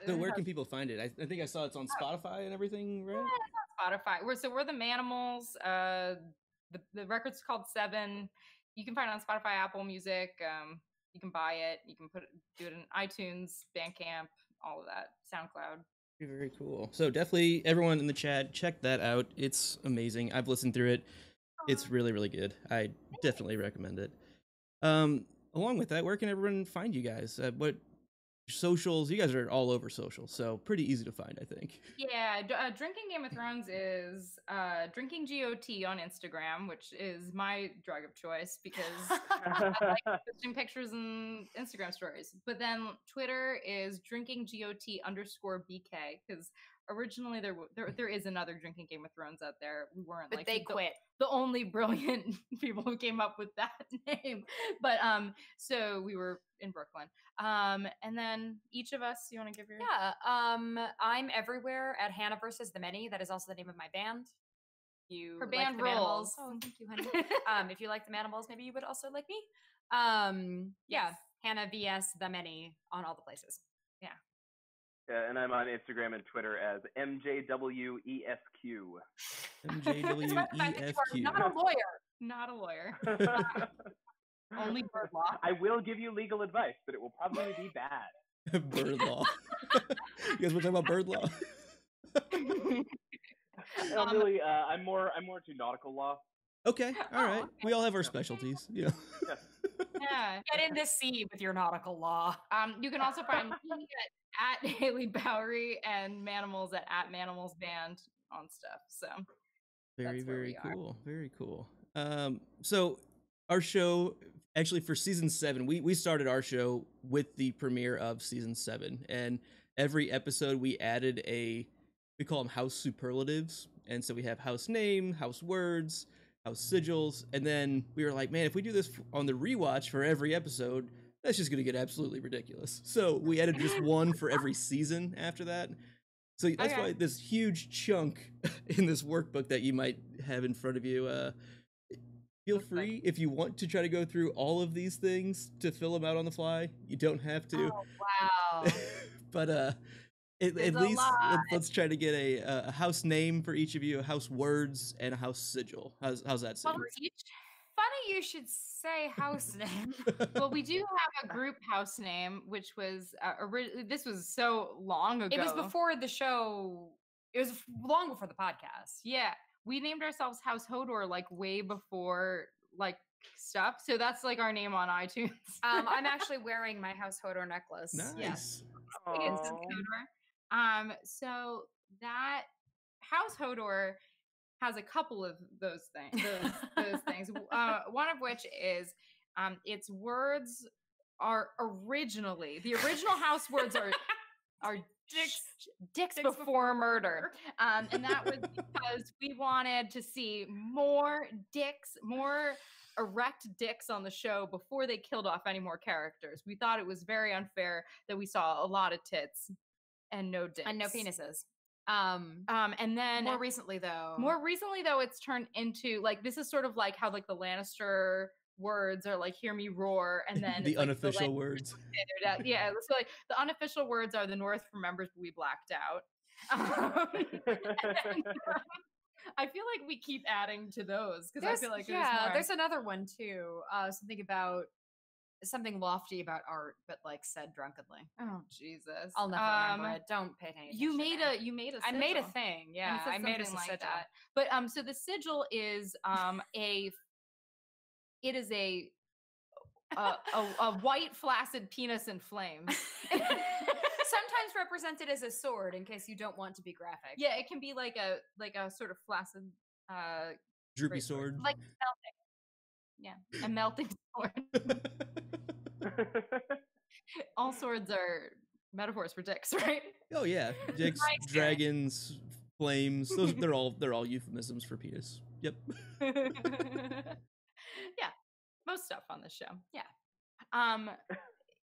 So where can people find it? I think I saw it's on Spotify and everything, right? Yeah, it's on Spotify. We're the Manimals. The record's called 7. You can find it on Spotify, Apple Music. You can buy it. You can do it in iTunes, Bandcamp, all of that, SoundCloud. Very cool. So definitely everyone in the chat, check that out. It's amazing. I've listened through it. It's really, really good. I definitely recommend it. Along with that, where can everyone find you guys? What socials? You guys are all over social, so pretty easy to find, I think. Yeah, Drinking Game of Thrones is Drinking GOT on Instagram, which is my drug of choice because I like posting pictures and Instagram stories. But then Twitter is Drinking GOT_BK because originally there is another Drinking Game of Thrones out there. We weren't but like they quit. The only brilliant people who came up with that name. But so we were in Brooklyn. And then each of us, you want to give your I'm everywhere at Hannah versus the Many. That is also the name of my band. Her band like rules. Oh, thank you, honey. If you like the Manimals, maybe you would also like me. Yeah, Hannah vs the Many on all the places. Yeah. Yeah, and I'm on Instagram and Twitter as MJWESQ. MJWESQ. Not a lawyer. Not a lawyer. Only bird law. I will give you legal advice, but it will probably be bad. Bird law. You guys want to talk about bird law? I'm more to nautical law. Okay, all right. We all have our specialties. Yeah. Yeah. Get in the sea with your nautical law. You can also find me at Haley Bowery and Manimals at Manimals Band on stuff. So very, very cool. Very cool. So our show, actually for season 7, we started our show with the premiere of season 7, and every episode we added we call them house superlatives. And so we have house name, house words, house sigils, and then we were like, man, if we do this on the rewatch for every episode, that's just going to get absolutely ridiculous. So we added just one for every season after that. So that's why this huge chunk in this workbook that you might have in front of you, feel free if you want to try to go through all of these things to fill them out on the fly. You don't have to. Oh, wow. But at least let's try to get a house name for each of you, a house words, and a house sigil. How's that sound? Funny you should say house name. Well, we do have a group house name, which was this was so long ago. It was before the show. It was long before the podcast. Yeah, we named ourselves House Hodor like way before like stuff. So that's like our name on iTunes. I'm actually wearing my House Hodor necklace. Nice. Yes. So that House Hodor has a couple of those things. Those things. One of which is its words are originally the original house words are dicks before murder, and that was because we wanted to see more dicks, more erect dicks on the show before they killed off any more characters. We thought it was very unfair that we saw a lot of tits and no dicks and no penises. And then more recently though, it's turned into like, this is sort of like how like the Lannister words are like, hear me roar. And then the unofficial words. Yeah. So like the unofficial words are the North remembers, but we blacked out. I feel like we keep adding to those because I feel like there's another one too. Something lofty about art, but like said drunkenly. Oh Jesus! I'll never remember it. Don't pay attention. You made a sigil. I made a thing. Yeah, I made a sigil. Like that. But so the sigil is it is a white flaccid penis in flames. sometimes represented as a sword in case you don't want to be graphic. Yeah, it can be like a sort of flaccid Droopy great sword. like melting. Yeah, a melting sword. All swords are metaphors for dicks, right? Oh yeah, dicks, dragons, flames. They're all euphemisms for penis. Yep. Yeah, most stuff on this show. Yeah.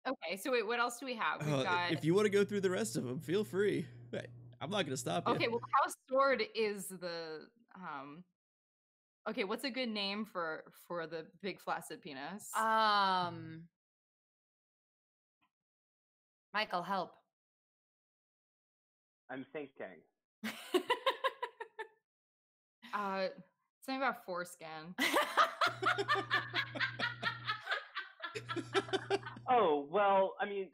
Okay, so wait, what else do we have? We've got. If you want to go through the rest of them, feel free. I'm not going to stop you. Okay, well, house sword is the. Okay, what's a good name for the big flaccid penis? Michael, help. I'm thinking. Something about foreskin. Oh, well, I mean,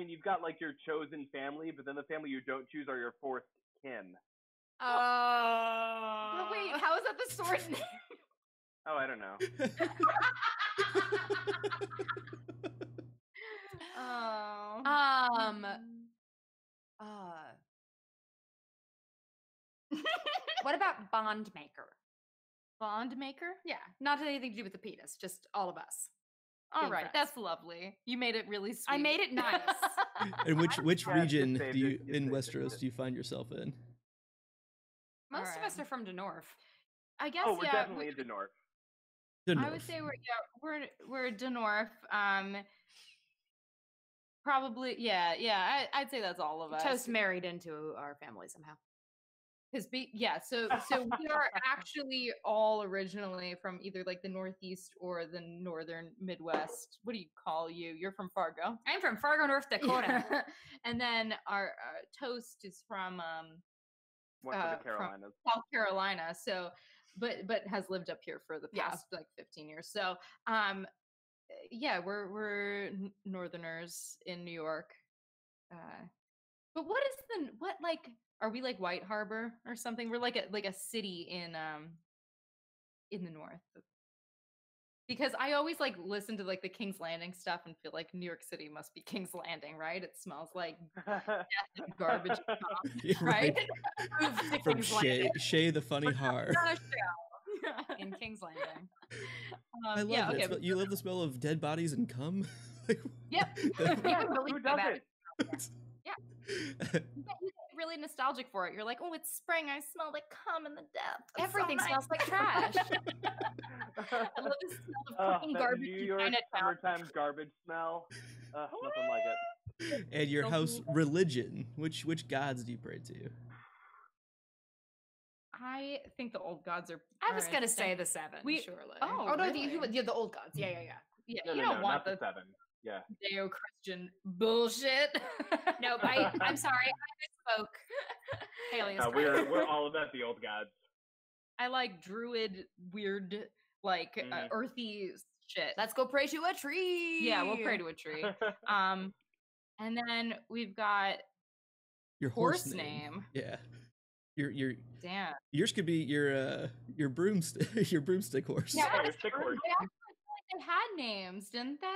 you've got like your chosen family, but then the family you don't choose are your fourth kin. But wait, how is that the sword's name? Oh, I don't know. What about bond maker? Bond maker? Yeah, not anything to do with the penis, just all of us. All right, that's lovely. You made it really sweet. I made it nice. And which region do you in Westeros do you find yourself in? Most of us are from Denorf. I guess. Oh, we're definitely into North. I would say we're Denorf. Probably, yeah. I'd say that's all of us. Toast married into our family somehow. So we are actually all originally from either like the Northeast or the Northern Midwest. What do you call you? You're from Fargo. I'm from Fargo, North Dakota. And then our Toast is from West of the Carolinas. South Carolina. So, but has lived up here for the past like 15 years. So, yeah, we're Northerners in New York. But are we like White Harbor or something? We're like a city in the north. Because I always like listen to like the King's Landing stuff and feel like New York City must be King's Landing, right? It smells like death and garbage, right? From Shay the Funny Har. In King's Landing. I love that. Okay. You love the smell of dead bodies and cum? Yep. Who doesn't? Yeah. You get really nostalgic for it. You're like, oh, it's spring. I smell like cum in the depth. Everything smells like trash. I love the smell of cooking garbage. New York summertime garbage smell. Nothing like it. And your house religion. Which gods do you pray to? I think the old gods are. I was gonna say the seven. Surely. Oh no, really? the old gods. Yeah. No, you don't want the seven. Yeah. Judeo-Christian bullshit. Nope. I'm sorry. I misspoke. Haley is we're all about the old gods. I like druid, weird, like earthy shit. Let's go pray to a tree. Yeah, we'll pray to a tree. And then we've got your horse name. Yeah. Your damn. Yours could be your broomstick your broomstick horse. Yeah, your stick horse. They had names, didn't they?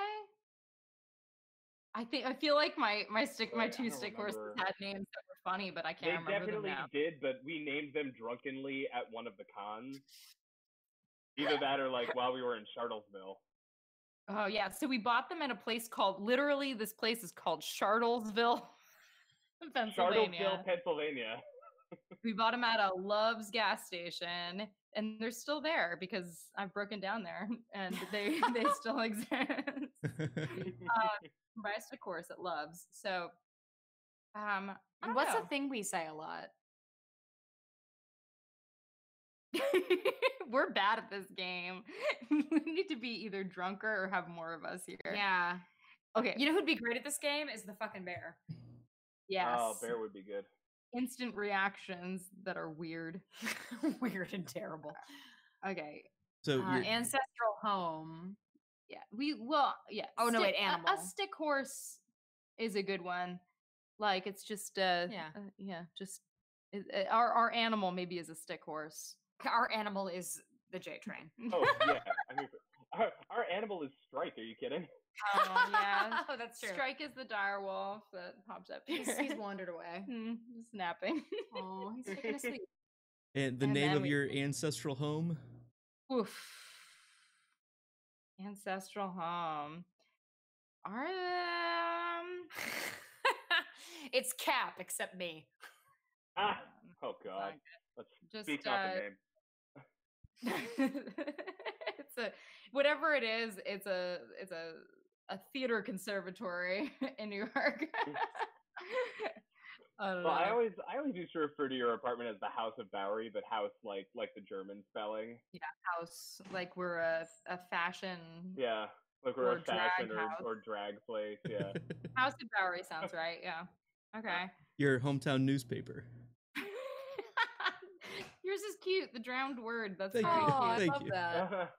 I feel like my two stick horses had names that were funny, but I can't remember them now. They definitely did, but we named them drunkenly at one of the cons. Either that or like while we were in Charlottesville. Oh yeah, so we bought them at a place called this place is called Charlottesville, Pennsylvania. Pennsylvania. We bought them at a Love's gas station, and they're still there because I've broken down there, and they still exist. Buy a stick horse at Love's. So, what's a thing we say a lot? We're bad at this game. We need to be either drunker or have more of us here. Yeah. Okay. You know who'd be great at this game is the fucking bear. Yes. Oh, bear would be good. Instant reactions that are weird. Weird and terrible. Okay. So ancestral home. Yeah. Oh no, wait, animal. A stick horse is a good one. Like it's just our animal maybe is a stick horse. Our animal is the J train. Oh yeah. I mean, our animal is Strike. Are you kidding? Oh yeah, Oh, that's true. Strike is the dire wolf that pops up here. He's wandered away. Just napping. Oh, he's taking a sleep. And the And name then of we- your ancestral home? Oof. Ancestral home. It's Cap, except me. Ah, oh God. Let's Just, speak out the name. it's a whatever it is. It's a theater conservatory in New York. I don't know. Well, I always used to refer to your apartment as the House of Bowery, but house like the German spelling. Yeah, house like we're a fashion. Yeah, like we're Or a fashion drag house. or drag place. Yeah. House of Bowery sounds right. Yeah. Okay. Your hometown newspaper. Yours is cute. The drowned word. That's Thank very you. Oh, I Thank love you. that.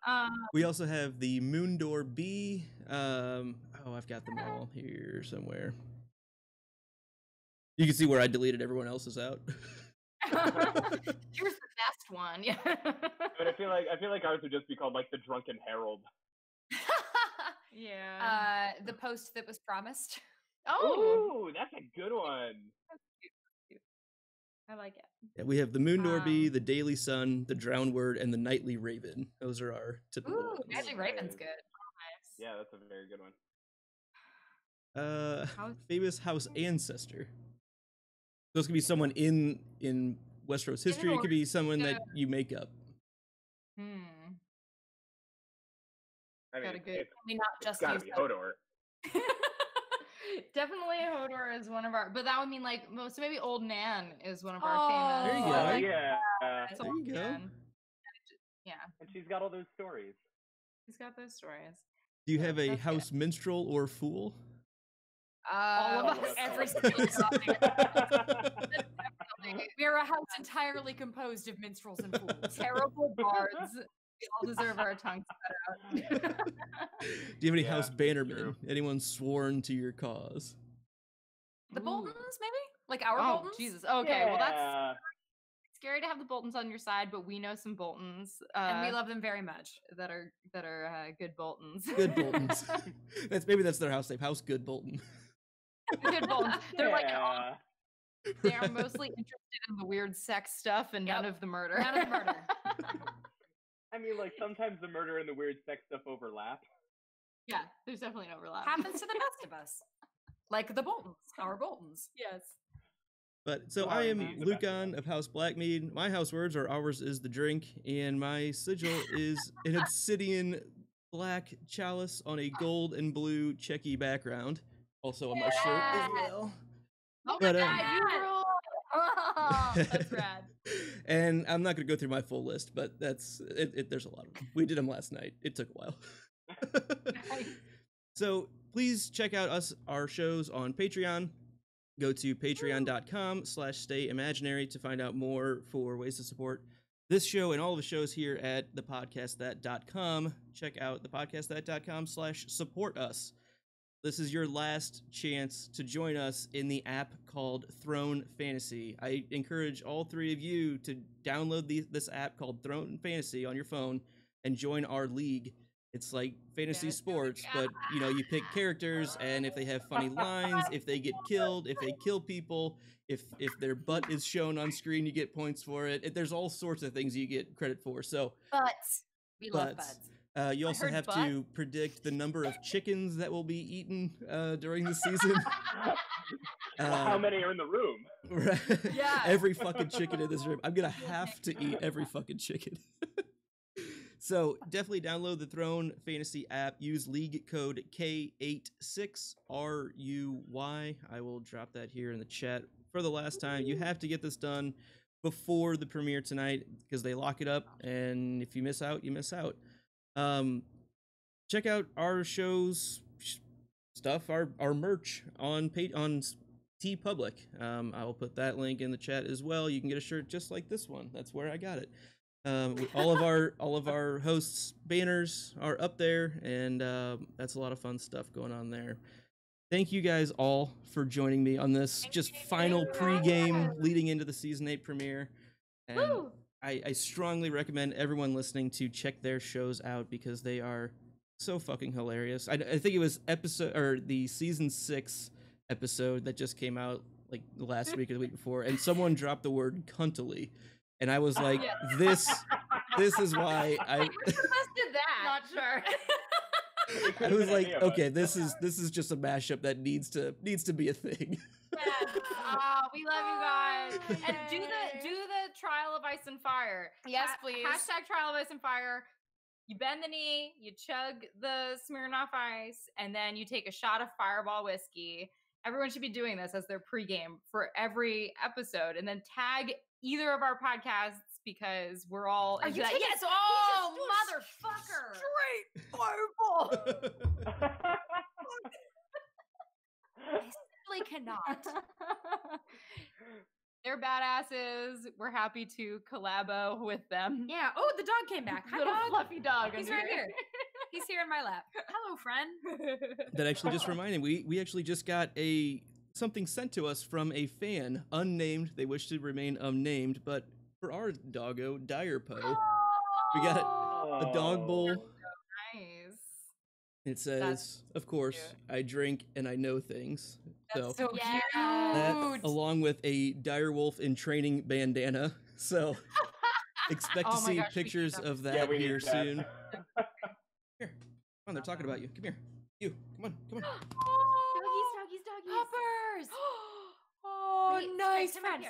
We also have the Moondor Bee. I've got them all here somewhere. You can see where I deleted everyone else's out. Yours the best one. Yeah. But I feel like ours would just be called like the Drunken Herald. Yeah. The post that was promised. Oh, Ooh, that's a good one. I like it. Yeah, we have the Moondor Bee, the Daily Sun, the Drowned Word, and the Nightly Raven. Those are our typical Ooh, ones. Nightly Raven's good. Nice. Yeah, that's a very good one. Famous house ancestor. Those could be someone in Westeros history. It could be someone that you make up. I mean, Got a good- it's Not just gotta use be that. Hodor. Definitely Hodor is one of our, but that would mean like most maybe Old Nan is one of our Oh, famous. There you go. like, Yeah. it's There Old you go. Nan. Yeah, And she's got all those stories. he's got those stories. Do you Yeah, have a that's good. house minstrel or fool? All of of us. us. Every single We're a house entirely composed of minstrels and fools. Terrible bards. We all deserve our tongues cut out. Do you have any Yeah, house that's bannermen? true. Anyone sworn to your cause? The Ooh. Boltons, maybe? Like our Oh Boltons? Jesus. Okay, well that's Yeah. scary to have the Boltons on your side, but we know some Boltons. And we love them very much. that are good Boltons. Good Boltons. That's their house name. House Good Bolton. Good Boltons. They're like Yeah. they are mostly interested in the weird sex stuff and none Yep. of the murder. None of the murder. I mean, like sometimes the murder and the weird sex stuff overlap. Yeah, there's definitely an overlap. Happens to the best of us. Like the Boltons, our Boltons. Yes. But so Well, I am indeed, the best Lucan of House Blackmead. My house words are ours is the drink, and my sigil is an obsidian black chalice on a gold and blue checky background. Also on my shirt as well. Oh But, my um, god, you rule! Oh, that's rad. And I'm not going to go through my full list, but that's it. There's a lot of them. We did them last night. It took a while. So please check out our shows on Patreon. Go to patreon.com/stayimaginary to find out more for ways to support this show and all of the shows here at thepodcastthat.com. Check out thepodcastthat.com/support us. This is your last chance to join us in the app called Throne Fantasy. I encourage all three of you to download this app called Throne Fantasy on your phone and join our league. It's like fantasy sports, but you pick characters, and if they have funny lines, if they get killed, if they kill people, if their butt is shown on screen, you get points for it. There's all sorts of things you get credit for. So Butts. We love butts. butts. You also heard have butt. to predict the number of chickens that will be eaten during the season. How many are in the room? Right. Yeah. Every fucking chicken in this room. I'm gonna have to eat every fucking chicken. So definitely download the Throne Fantasy app. Use league code K86RUY. I will drop that here in the chat for the last time. You have to get this done before the premiere tonight because they lock it up, and if you miss out, you miss out. Check out our show's stuff, our merch on TeePublic. I will put that link in the chat as well. You can get a shirt just like this one. That's where I got it. All of our hosts' banners are up there, and that's a lot of fun stuff going on there. Thank you guys all for joining me on this final pregame leading into the season 8 premiere. And I strongly recommend everyone listening to check their shows out because they are so fucking hilarious. I think it was the season 6 episode that just came out like last week or the week before, and someone dropped the word cuntily, and I was like, this is why I did that. Not sure. I was like, okay, this is just a mashup that needs to be a thing. Yes. We love you guys. And do the Trial of Ice and Fire. Yes, please. Hashtag Trial of Ice and Fire. You bend the knee, you chug the Smirnoff Ice, and then you take a shot of Fireball whiskey. Everyone should be doing this as their pregame for every episode, and then tag either of our podcasts because we're all. Are you yes? Oh, motherfucker! Straight Fireball. I simply cannot. They're badasses. We're happy to collabo with them. Yeah. Oh, the dog came back. Hi, Little dog. fluffy dog. He's right here. He's here in my lap. Hello, friend. That actually just reminded me, we actually just got something sent to us from a fan, unnamed. They wish to remain unnamed, but for our doggo, Direpo, we got a dog bowl. Nice. It says, of course, cute. I drink and I know things. That's so cute. That, along with a direwolf in training bandana. So expect to see pictures of that here soon. Here, come on, they're talking about you. Come here. You, come on. Doggies. Puppers. Oh, Wait, nice friend.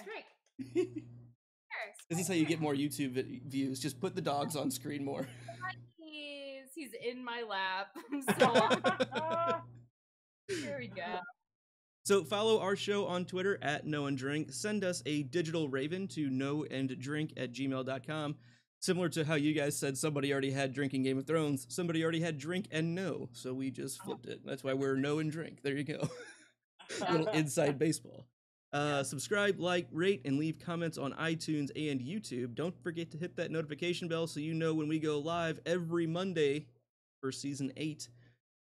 This is how you get more YouTube views. Just put the dogs on screen more. He's in my lap. So here we go. So follow our show on Twitter at KnowAndDrink. Send us a digital raven to knowanddrink@gmail.com. Similar to how you guys said somebody already had drinking Game of Thrones, somebody already had drink and know, so we just flipped it. That's why we're know and drink. There you go. Little inside baseball. Subscribe, like, rate, and leave comments on iTunes and YouTube. Don't forget to hit that notification bell so you know when we go live every Monday for Season 8.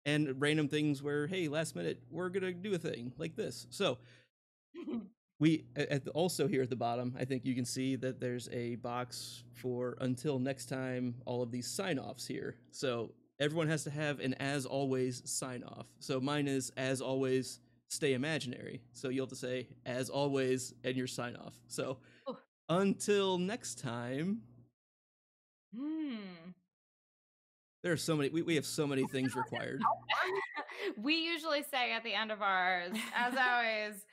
And random things where, hey, last minute, we're going to do a thing like this. So, we also here at the bottom, I think you can see that there's a box for until next time, all of these sign-offs here. So, everyone has to have an as always sign-off. So, mine is as always, stay imaginary. So, you'll have to say as always and your sign-off. So, until next time. There are so many. We have so many things required. We usually say at the end of ours, as always,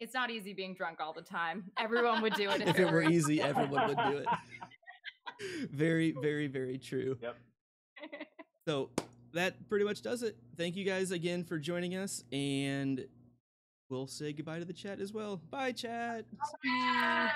it's not easy being drunk all the time. Everyone would do it if it were easy. Everyone would do it. Very, very, very true. Yep. So that pretty much does it. Thank you guys again for joining us, and we'll say goodbye to the chat as well. Bye, chat. Bye.